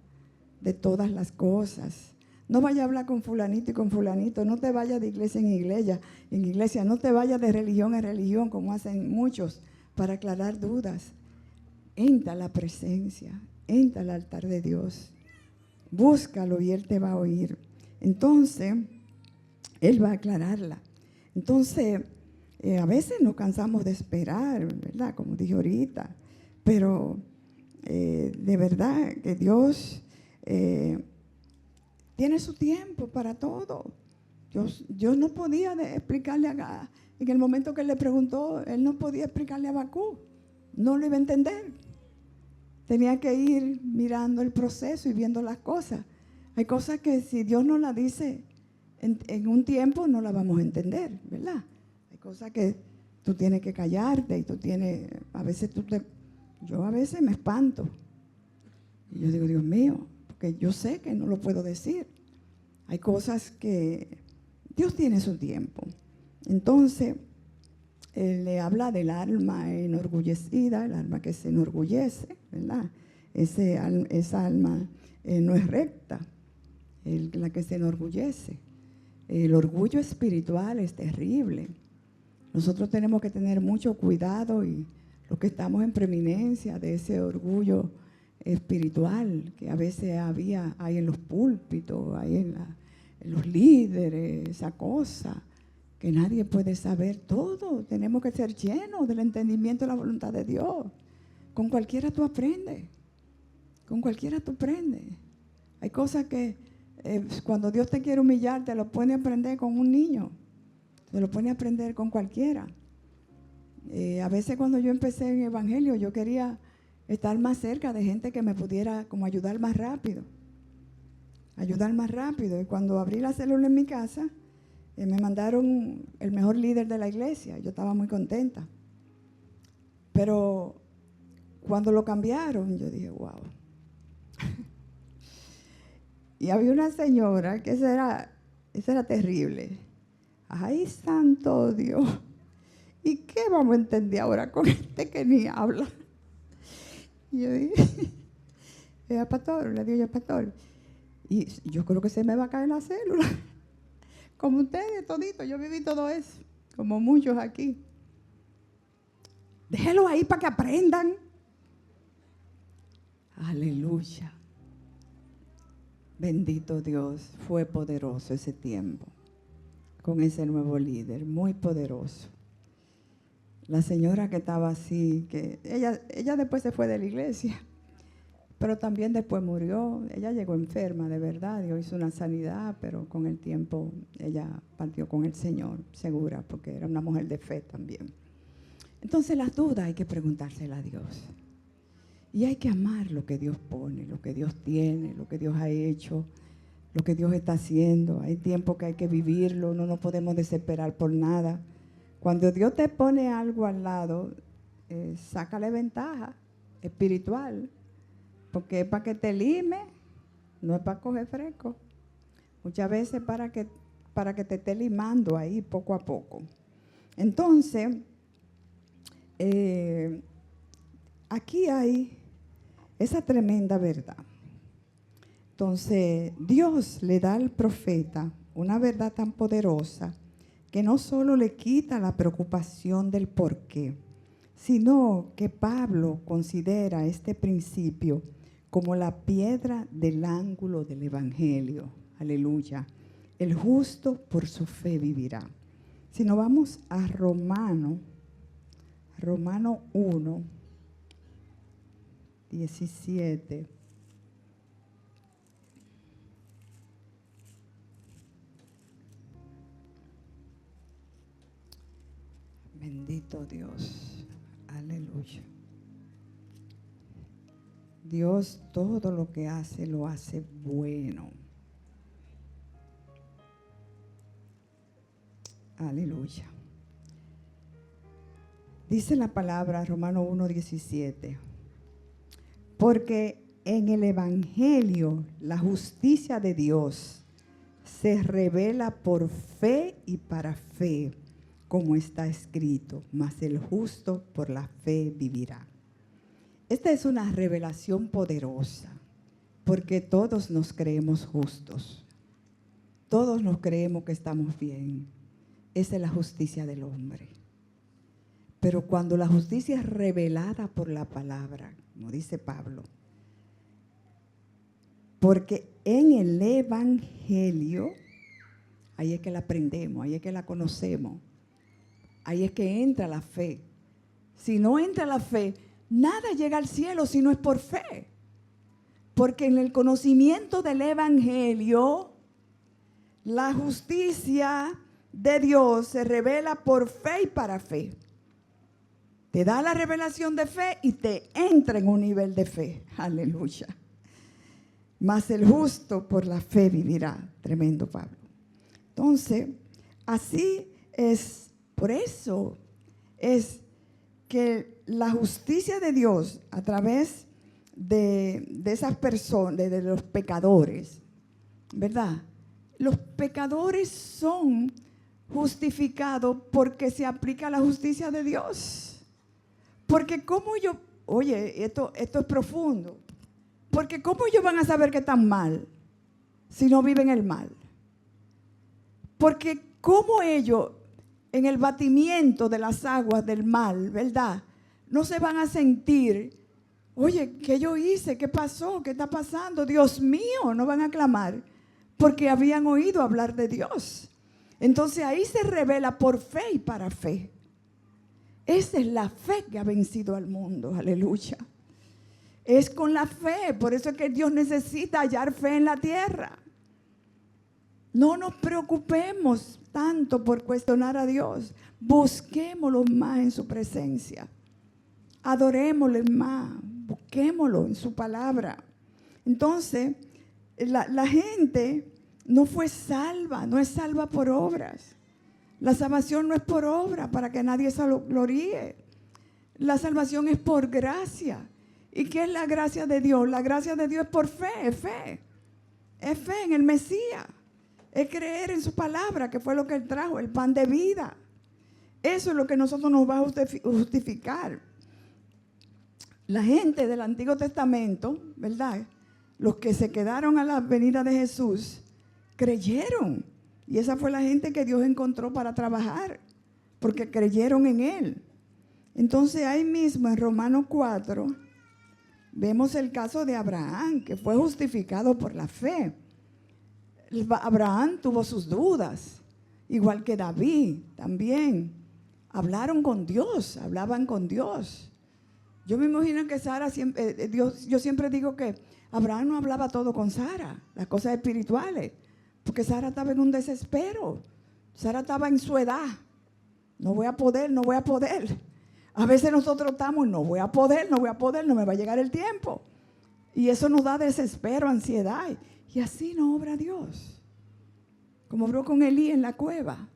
de todas las cosas. No vaya a hablar con fulanito y con fulanito, no te vayas de iglesia en iglesia, no te vayas de religión en religión como hacen muchos para aclarar dudas. Entra a la presencia, entra al altar de Dios, búscalo y Él te va a oír. Entonces, Él va a aclararla. Entonces, a veces nos cansamos de esperar, ¿verdad? Como dije ahorita, pero de verdad que Dios tiene su tiempo para todo. Dios no podía explicarle en el momento que Él le preguntó, Él no podía explicarle a Habacuc, no lo iba a entender. Tenía que ir mirando el proceso y viendo las cosas. Hay cosas que si Dios no las dice en un tiempo, no las vamos a entender, ¿verdad? Hay cosas que tú tienes que callarte y yo a veces me espanto. Y yo digo, Dios mío, porque yo sé que no lo puedo decir. Hay cosas que Dios tiene su tiempo. Entonces, Él le habla del alma enorgullecida, el alma que se enorgullece, ¿verdad? Esa alma no es recta, la que se enorgullece. El orgullo espiritual es terrible. Nosotros tenemos que tener mucho cuidado, y los que estamos en preeminencia de ese orgullo espiritual que a veces hay en los púlpitos, hay en los líderes, esa cosa que nadie puede saber todo. Tenemos que ser llenos del entendimiento de la voluntad de Dios. Con cualquiera tú aprendes. Hay cosas que cuando Dios te quiere humillar, te lo pone a aprender con un niño. Te lo pone a aprender con cualquiera. A veces cuando yo empecé en el evangelio, yo quería estar más cerca de gente que me pudiera como ayudar más rápido. Y cuando abrí la célula en mi casa, me mandaron el mejor líder de la iglesia. Yo estaba muy contenta. Pero cuando lo cambiaron, yo dije, wow. Y había una señora que esa era terrible. ay, santo Dios, ¿y qué vamos a entender ahora con este que ni habla? Y yo dije, pastor, le digo yo, pastor, y yo creo que se me va a caer la célula. Como ustedes, toditos, yo viví todo eso, como muchos aquí. Déjelo ahí para que aprendan. Aleluya. Bendito Dios, fue poderoso ese tiempo, con ese nuevo líder, muy poderoso. La señora que estaba así, que ella después se fue de la iglesia, pero también después murió. Ella llegó enferma, de verdad, Dios hizo una sanidad, pero con el tiempo ella partió con el Señor, segura, porque era una mujer de fe también. Entonces las dudas hay que preguntárselas a Dios. Y hay que amar lo que Dios pone, lo que Dios tiene, lo que Dios ha hecho, lo que Dios está haciendo. Hay tiempo que hay que vivirlo, no nos podemos desesperar por nada. Cuando Dios te pone algo al lado, sácale ventaja espiritual, porque es para que te lime, no es para coger fresco. Muchas veces para que te esté limando ahí poco a poco. Entonces, aquí hay esa tremenda verdad. Entonces, Dios le da al profeta una verdad tan poderosa que no solo le quita la preocupación del por qué, sino que Pablo considera este principio como la piedra del ángulo del evangelio. Aleluya. El justo por su fe vivirá. Si nos vamos a Romano 1, 17. Bendito Dios. Aleluya. Dios todo lo que hace, lo hace bueno. Aleluya. Dice la palabra, Romano 1:17. Porque en el evangelio la justicia de Dios se revela por fe y para fe, como está escrito, mas el justo por la fe vivirá. Esta es una revelación poderosa, porque todos nos creemos justos. Todos nos creemos que estamos bien. Esa es la justicia del hombre. Pero cuando la justicia es revelada por la palabra, como dice Pablo, porque en el evangelio, ahí es que la aprendemos, ahí es que la conocemos, ahí es que entra la fe. Si no entra la fe, nada llega al cielo si no es por fe. Porque en el conocimiento del evangelio, la justicia de Dios se revela por fe y para fe. Te da la revelación de fe y te entra en un nivel de fe. Aleluya. Mas el justo por la fe vivirá. Tremendo Pablo. Entonces, así es, por eso es que la justicia de Dios a través de esas personas, de los pecadores, ¿verdad? Los pecadores son justificados porque se aplica la justicia de Dios. Porque cómo yo, oye, esto es profundo, porque cómo ellos van a saber que están mal si no viven el mal. Porque cómo ellos en el batimiento de las aguas del mal, ¿verdad? No se van a sentir, oye, ¿qué yo hice? ¿Qué pasó? ¿Qué está pasando? Dios mío, no van a clamar porque habían oído hablar de Dios. Entonces ahí se revela por fe y para fe. Esa es la fe que ha vencido al mundo, aleluya. Es con la fe, por eso es que Dios necesita hallar fe en la tierra. No nos preocupemos tanto por cuestionar a Dios, busquémoslo más en su presencia, adorémosle más, busquémoslo en su palabra. Entonces, la gente no fue salva, no es salva por obras. La salvación no es por obra para que nadie se gloríe. La salvación es por gracia. ¿Y qué es la gracia de Dios? La gracia de Dios es por fe, es fe. Es fe en el Mesías. Es creer en su palabra, que fue lo que Él trajo, el pan de vida. Eso es lo que nosotros nos va a justificar. La gente del Antiguo Testamento, ¿verdad? Los que se quedaron a la venida de Jesús, creyeron. Y esa fue la gente que Dios encontró para trabajar, porque creyeron en Él. Entonces ahí mismo en Romanos 4, vemos el caso de Abraham, que fue justificado por la fe. Abraham tuvo sus dudas, igual que David también. Hablaron con Dios, hablaban con Dios. Yo me imagino que Sara siempre, yo siempre digo que Abraham no hablaba todo con Sara, las cosas espirituales, porque Sara estaba en un desespero. Sara estaba en su edad. No voy a poder, no voy a poder. A veces nosotros estamos, no voy a poder, no me va a llegar el tiempo. Y eso nos da desespero, ansiedad. Y así no obra Dios. Como obró con Elías en la cueva.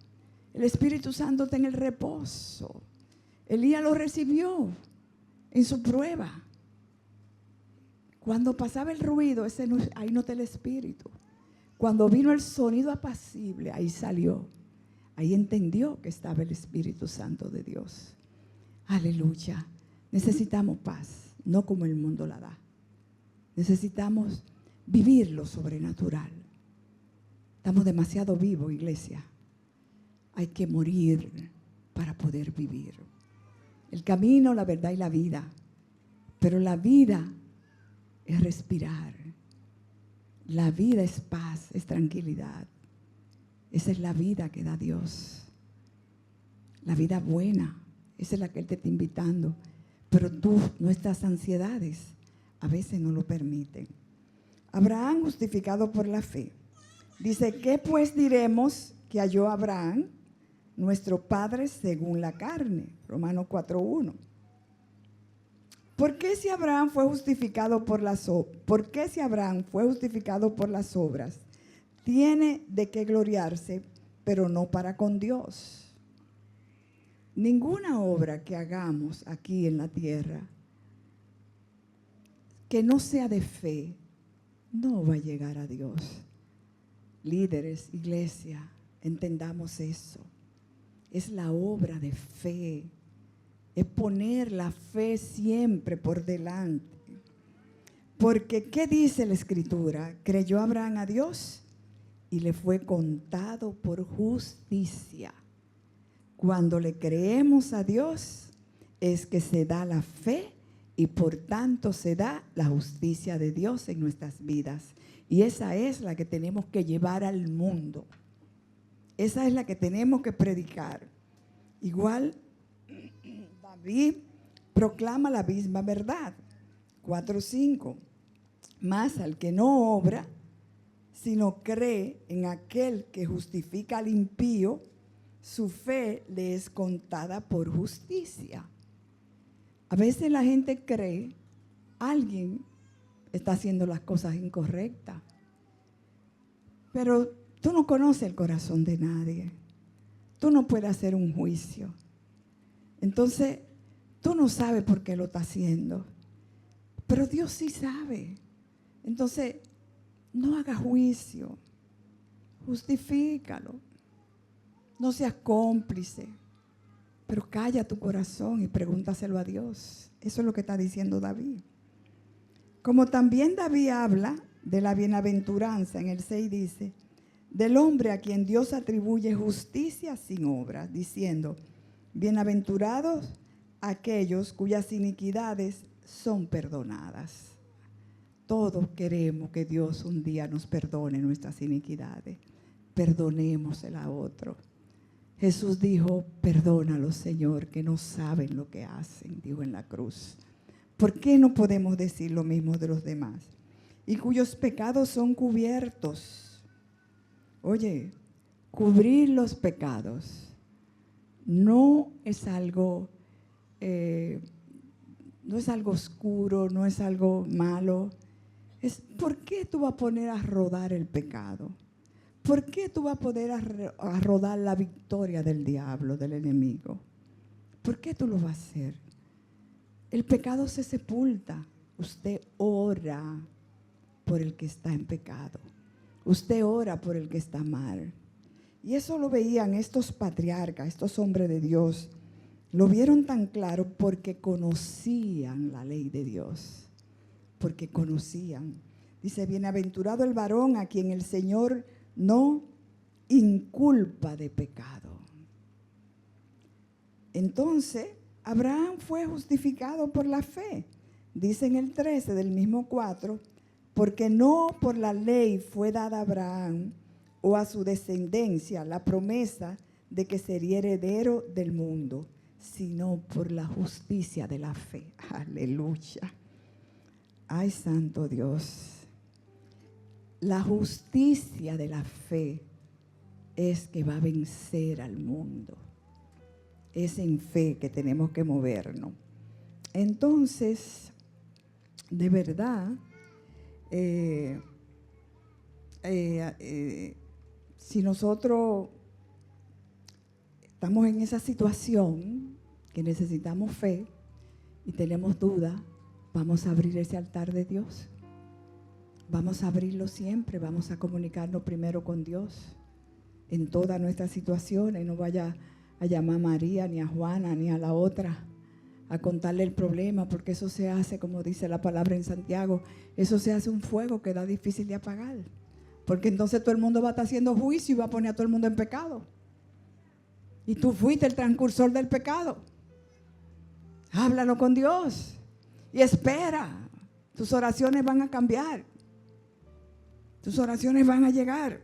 El Espíritu Santo está en el reposo. Elías lo recibió en su prueba. Cuando pasaba el ruido, ahí no está el Espíritu. Cuando vino el sonido apacible, ahí salió. Ahí entendió que estaba el Espíritu Santo de Dios. Aleluya. Necesitamos paz, no como el mundo la da. Necesitamos vivir lo sobrenatural. Estamos demasiado vivos, iglesia. Hay que morir para poder vivir. El camino, la verdad y la vida. Pero la vida es respirar. La vida es paz, es tranquilidad. Esa es la vida que da Dios. La vida buena. Esa es la que Él te está invitando. Pero nuestras ansiedades a veces no lo permiten. Abraham justificado por la fe. Dice, ¿qué pues diremos que halló Abraham, nuestro padre según la carne? Romanos 4:1. ¿Por qué si Abraham fue justificado por las obras, tiene de qué gloriarse, pero no para con Dios? Ninguna obra que hagamos aquí en la tierra que no sea de fe, no va a llegar a Dios. Líderes, iglesia, entendamos eso. Es la obra de fe. Es poner la fe siempre por delante. Porque, ¿qué dice la Escritura? Creyó Abraham a Dios y le fue contado por justicia. Cuando le creemos a Dios, es que se da la fe y por tanto se da la justicia de Dios en nuestras vidas. Y esa es la que tenemos que llevar al mundo. Esa es la que tenemos que predicar. Igual, David proclama la misma verdad. 4:5. Mas al que no obra, sino cree en aquel que justifica al impío, su fe le es contada por justicia. A veces la gente cree alguien está haciendo las cosas incorrectas, pero tú no conoces el corazón de nadie. Tú no puedes hacer un juicio. Entonces, tú no sabes por qué lo está haciendo, pero Dios sí sabe. Entonces, no hagas juicio, justifícalo. No seas cómplice, pero calla tu corazón y pregúntaselo a Dios. Eso es lo que está diciendo David. Como también David habla de la bienaventuranza, en el 6 dice, del hombre a quien Dios atribuye justicia sin obras, diciendo, bienaventurados aquellos cuyas iniquidades son perdonadas. Todos queremos que Dios un día nos perdone nuestras iniquidades. Perdonémosela a otro. Jesús dijo, perdónalos, Señor, que no saben lo que hacen, dijo en la cruz. ¿Por qué no podemos decir lo mismo de los demás? Y cuyos pecados son cubiertos. Oye, cubrir los pecados no es algo oscuro, no es algo malo. Es ¿por qué tú vas a poner a rodar el pecado? ¿Por qué tú vas a poder a rodar la victoria del diablo, del enemigo? ¿Por qué tú lo vas a hacer? El pecado se sepulta. Usted ora por el que está en pecado. usted ora por el que está mal. Y eso lo veían estos patriarcas, estos hombres de Dios. Lo vieron tan claro porque conocían la ley de Dios. Porque conocían. Dice, bienaventurado el varón a quien el Señor no inculpa de pecado. Entonces, Abraham fue justificado por la fe. Dice en el 13 del mismo 4, porque no por la ley fue dada a Abraham o a su descendencia la promesa de que sería heredero del mundo, sino por la justicia de la fe. Aleluya. Ay, santo Dios. La justicia de la fe es que va a vencer al mundo. Es en fe que tenemos que movernos. Entonces, de verdad, si nosotros estamos en esa situación que necesitamos fe y tenemos duda, vamos a abrir ese altar de Dios. Vamos a abrirlo siempre, vamos a comunicarnos primero con Dios en todas nuestras situaciones. No vaya a llamar a María, ni a Juana, ni a la otra a contarle el problema, porque eso se hace, como dice la palabra en Santiago, eso se hace un fuego que da difícil de apagar. Porque entonces todo el mundo va a estar haciendo juicio y va a poner a todo el mundo en pecado. Y tú fuiste el transcursor del pecado. Háblalo con Dios y espera. Tus oraciones van a cambiar. Tus oraciones van a llegar.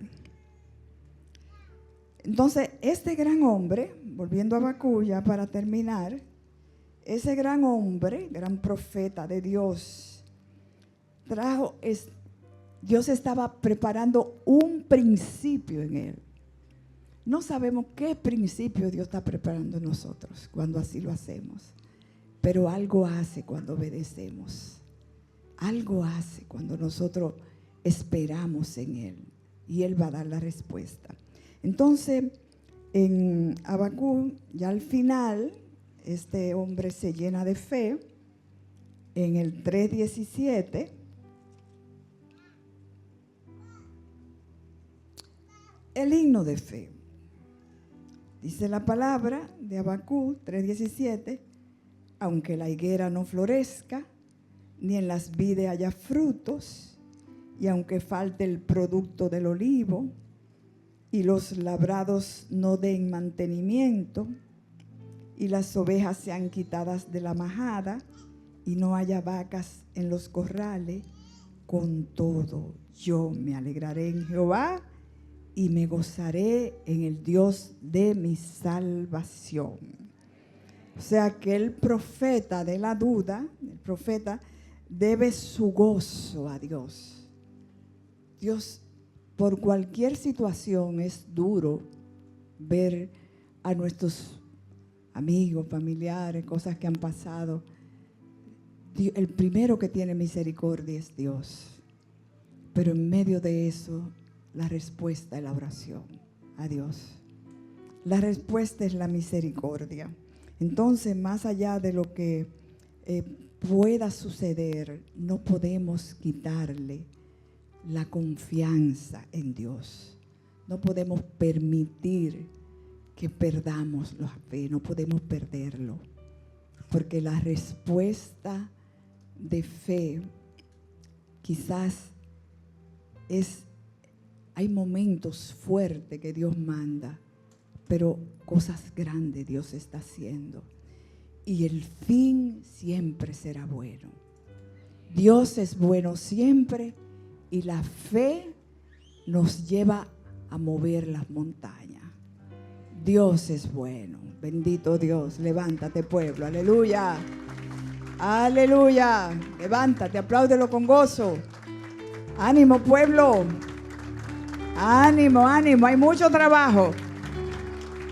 Entonces, este gran hombre, volviendo a Habacuc ya para terminar, ese gran hombre, gran profeta de Dios, Dios estaba preparando un principio en él. No sabemos qué principio Dios está preparando en nosotros cuando así lo hacemos, pero algo hace cuando obedecemos. Algo hace cuando nosotros esperamos en Él y Él va a dar la respuesta. Entonces, en Habacuc, ya al final, este hombre se llena de fe. En el 3:17, el himno de fe. Dice la palabra de Habacuc 3:17, aunque la higuera no florezca, ni en las vides haya frutos, y aunque falte el producto del olivo, y los labrados no den mantenimiento, y las ovejas sean quitadas de la majada, y no haya vacas en los corrales, con todo yo me alegraré en Jehová, y me gozaré en el Dios de mi salvación. O sea que el profeta de la duda, el profeta debe su gozo a Dios. Dios, por cualquier situación es duro ver a nuestros amigos, familiares, cosas que han pasado. El primero que tiene misericordia es Dios. Pero en medio de eso, la respuesta es la oración a Dios. La respuesta es la misericordia. Entonces, más allá de lo que pueda suceder, no podemos quitarle la confianza en Dios. No podemos permitir que perdamos la fe, no podemos perderlo. Porque la respuesta de fe quizás hay momentos fuertes que Dios manda, pero cosas grandes Dios está haciendo. Y el fin siempre será bueno. Dios es bueno siempre y la fe nos lleva a mover las montañas. Dios es bueno. Bendito Dios. Levántate, pueblo. Aleluya. Aleluya. Levántate, apláudelo con gozo. Ánimo, pueblo. Ánimo, ánimo. Hay mucho trabajo.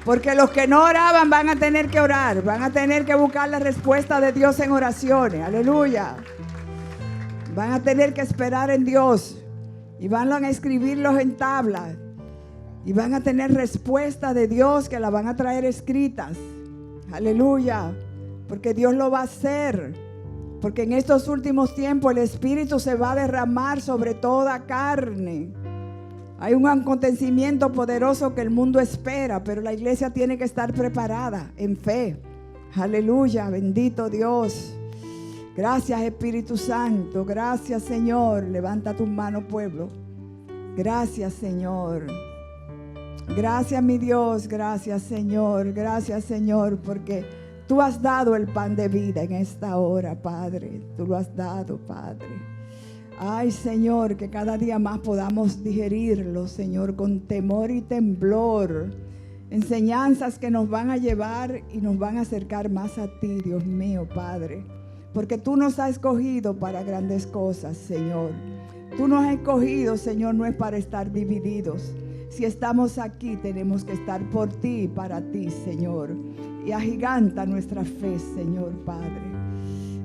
Porque los que no oraban van a tener que orar. Van a tener que buscar la respuesta de Dios en oraciones. Aleluya. Van a tener que esperar en Dios. Y van a escribirlos en tablas. Y van a tener respuesta de Dios que la van a traer escritas. Aleluya. Porque Dios lo va a hacer. Porque en estos últimos tiempos el Espíritu se va a derramar sobre toda carne. Hay un acontecimiento poderoso que el mundo espera, pero la iglesia tiene que estar preparada en fe. Aleluya, bendito Dios. Gracias, Espíritu Santo. Gracias, Señor. Levanta tus manos, pueblo. Gracias, Señor. Gracias, mi Dios. Gracias, Señor. Gracias, Señor, porque tú has dado el pan de vida en esta hora, Padre. Tú lo has dado, Padre. Ay, Señor, que cada día más podamos digerirlo, Señor, con temor y temblor. Enseñanzas que nos van a llevar y nos van a acercar más a ti, Dios mío, Padre. Porque tú nos has escogido para grandes cosas, Señor. Tú nos has escogido, Señor, no es para estar divididos. Si estamos aquí, tenemos que estar por ti y para ti, Señor. Y agiganta nuestra fe, Señor, Padre.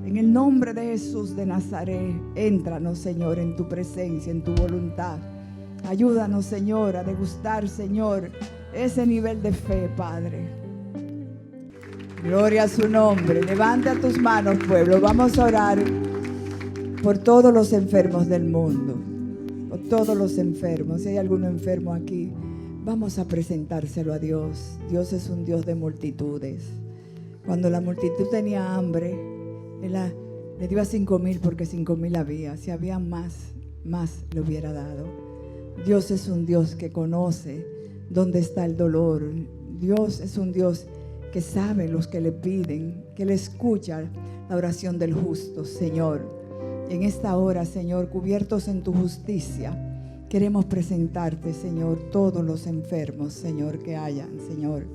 En el nombre de Jesús de Nazaret, éntranos, Señor, en tu presencia, en tu voluntad. Ayúdanos, Señor, a degustar, Señor, ese nivel de fe, Padre. Gloria a su nombre. Levanta tus manos, pueblo. Vamos a orar por todos los enfermos del mundo. Por todos los enfermos. Si hay alguno enfermo aquí, vamos a presentárselo a Dios. Dios es un Dios de multitudes. Cuando la multitud tenía hambre, Él le dio a 5,000 porque 5,000 había. Si había más le hubiera dado. Dios es un Dios que conoce dónde está el dolor. Dios es un Dios que sabe los que le piden, que le escucha la oración del justo, Señor. En esta hora, Señor, cubiertos en tu justicia, queremos presentarte, Señor, todos los enfermos, Señor, que hayan, Señor,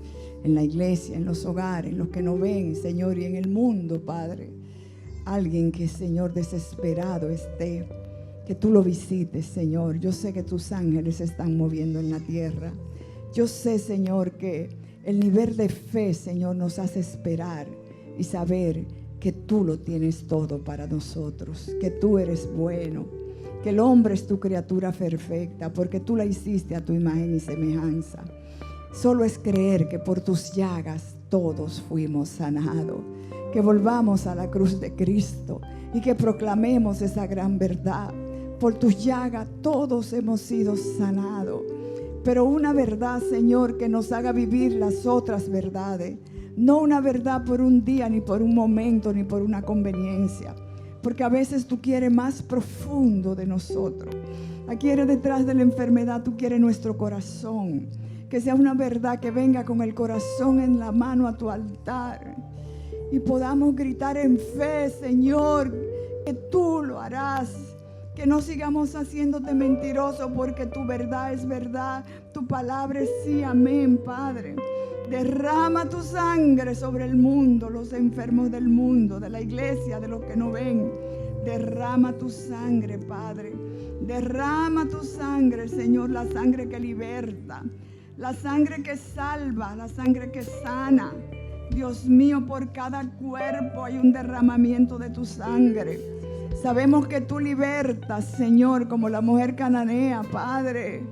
en la iglesia, en los hogares, en los que no ven, Señor, y en el mundo, Padre. Alguien que, Señor, desesperado esté, que tú lo visites, Señor. Yo sé que tus ángeles se están moviendo en la tierra. Yo sé, Señor, que el nivel de fe, Señor, nos hace esperar y saber que tú lo tienes todo para nosotros, que tú eres bueno, que el hombre es tu criatura perfecta, porque tú la hiciste a tu imagen y semejanza. Solo es creer que por tus llagas todos fuimos sanados. Que volvamos a la cruz de Cristo y que proclamemos esa gran verdad. Por tus llagas todos hemos sido sanados. Pero una verdad, Señor, que nos haga vivir las otras verdades. No una verdad por un día, ni por un momento, ni por una conveniencia. Porque a veces tú quieres más profundo de nosotros. Aquí eres detrás de la enfermedad, tú quieres nuestro corazón. Que sea una verdad que venga con el corazón en la mano a tu altar. Y podamos gritar en fe, Señor, que tú lo harás. Que no sigamos haciéndote mentiroso, porque tu verdad es verdad. Tu palabra es sí, amén, Padre. Derrama tu sangre sobre el mundo, los enfermos del mundo, de la iglesia, de los que no ven. Derrama tu sangre, Padre. Derrama tu sangre, Señor, la sangre que liberta, la sangre que salva, la sangre que sana. Dios mío, por cada cuerpo hay un derramamiento de tu sangre. Sabemos que tú libertas, Señor, como la mujer cananea, Padre.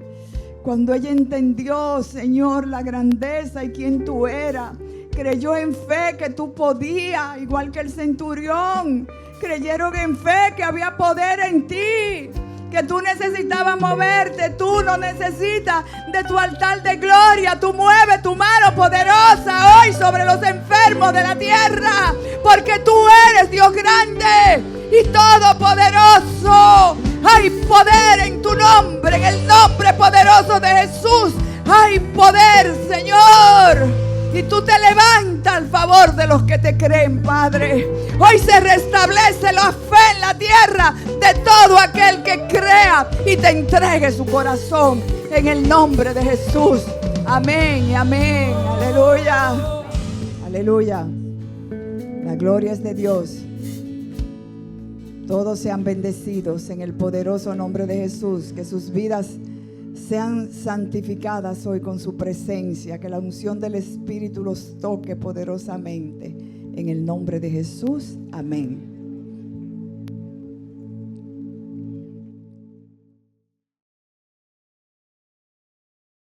Cuando ella entendió, Señor, la grandeza y quién tú eras, creyó en fe que tú podías, igual que el centurión. Creyeron en fe que había poder en ti, que tú necesitabas moverte. Tú no necesitas de tu altar de gloria. Tú mueves tu mano poderosa hoy sobre los enfermos de la tierra, porque tú eres Dios grande y todopoderoso. Hay poder en tu nombre, en el nombre poderoso de Jesús. Hay poder, Señor. Y tú te levantas al favor de los que te creen, Padre. Hoy se restablece la fe en la tierra de todo aquel que crea y te entregue su corazón en el nombre de Jesús. Amén y amén. Aleluya. Aleluya. La gloria es de Dios. Todos sean bendecidos en el poderoso nombre de Jesús. Que sus vidas sean santificadas hoy con su presencia. Que la unción del Espíritu los toque poderosamente. En el nombre de Jesús. Amén.